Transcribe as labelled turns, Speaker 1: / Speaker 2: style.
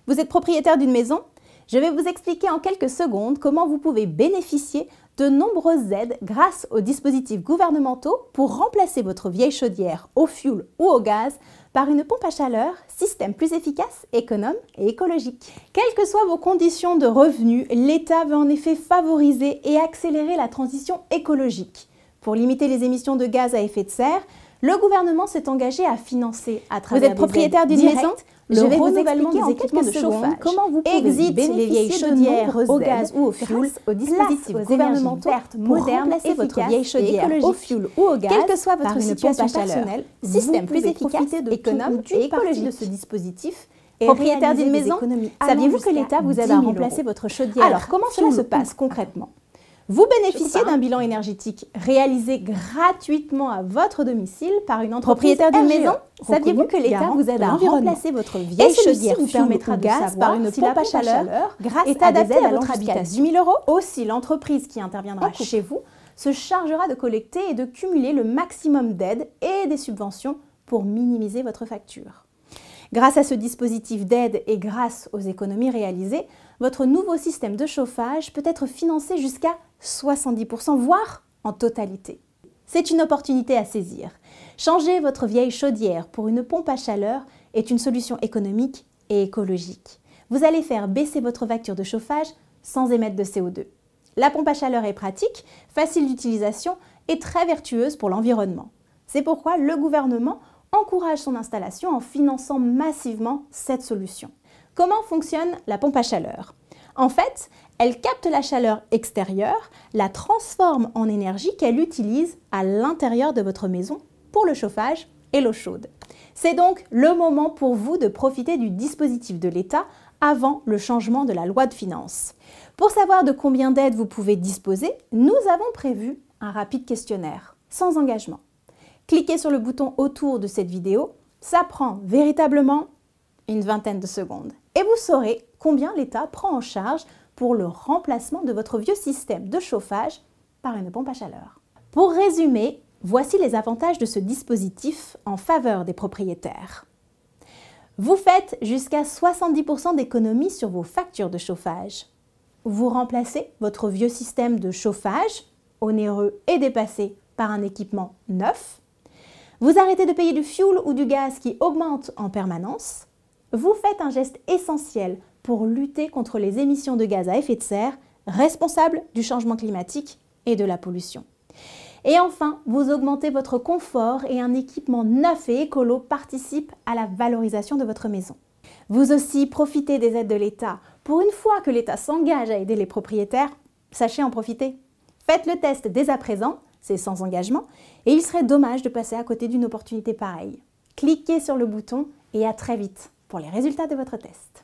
Speaker 1: Vous êtes propriétaire d'une maison? Je vais vous expliquer en quelques secondes comment vous pouvez bénéficier de nombreuses aides grâce aux dispositifs gouvernementaux pour remplacer votre vieille chaudière au fioul ou au gaz par une pompe à chaleur, système plus efficace, économe et écologique. Quelles que soient vos conditions de revenus, l'État veut en effet favoriser et accélérer la transition écologique. Pour limiter les émissions de gaz à effet de serre, le gouvernement s'est engagé à financer à travers des propriétaire d'une maison, le renouvellement des équipements de chauffage, comment vous pouvez bénéficier les vieilles chaudières au gaz ou au fioul, aux dispositifs gouvernementaux modernes et votre vieille chaudière au fioul ou au gaz, quelle que soit votre situation personnelle, système plus efficace, économe et écologique de ce dispositif. Propriétaire d'une maison, saviez-vous que l'État vous aide à remplacer votre chaudière? Alors, comment cela se passe concrètement? Vous bénéficiez d'un bilan énergétique réalisé gratuitement à votre domicile par une entreprise propriétaire d'une maison. Saviez-vous que l'État vous aide à remplacer votre vieille chaudière vous permettra de gaz par une pompe à chaleur grâce à des aides à votre habitation. 10 000 €. Aussi, l'entreprise qui interviendra chez vous se chargera de collecter et de cumuler le maximum d'aides et des subventions pour minimiser votre facture. Grâce à ce dispositif d'aide et grâce aux économies réalisées, votre nouveau système de chauffage peut être financé jusqu'à 70%, voire en totalité. C'est une opportunité à saisir. Changer votre vieille chaudière pour une pompe à chaleur est une solution économique et écologique. Vous allez faire baisser votre facture de chauffage sans émettre de CO2. La pompe à chaleur est pratique, facile d'utilisation et très vertueuse pour l'environnement. C'est pourquoi le gouvernement encourage son installation en finançant massivement cette solution. Comment fonctionne la pompe à chaleur? En fait, elle capte la chaleur extérieure, la transforme en énergie qu'elle utilise à l'intérieur de votre maison pour le chauffage et l'eau chaude. C'est donc le moment pour vous de profiter du dispositif de l'État avant le changement de la loi de finances. Pour savoir de combien d'aides vous pouvez disposer, nous avons prévu un rapide questionnaire, sans engagement. Cliquez sur le bouton autour de cette vidéo, ça prend véritablement une vingtaine de secondes. Et vous saurez combien l'État prend en charge pour le remplacement de votre vieux système de chauffage par une pompe à chaleur. Pour résumer, voici les avantages de ce dispositif en faveur des propriétaires. Vous faites jusqu'à 70% d'économie sur vos factures de chauffage. Vous remplacez votre vieux système de chauffage, onéreux et dépassé, par un équipement neuf. Vous arrêtez de payer du fioul ou du gaz qui augmente en permanence. Vous faites un geste essentiel pour lutter contre les émissions de gaz à effet de serre, responsables du changement climatique et de la pollution. Et enfin, vous augmentez votre confort et un équipement neuf et écolo participe à la valorisation de votre maison. Vous aussi profitez des aides de l'État. Pour une fois que l'État s'engage à aider les propriétaires, sachez en profiter. Faites le test dès à présent, c'est sans engagement, et il serait dommage de passer à côté d'une opportunité pareille. Cliquez sur le bouton et à très vite pour les résultats de votre test.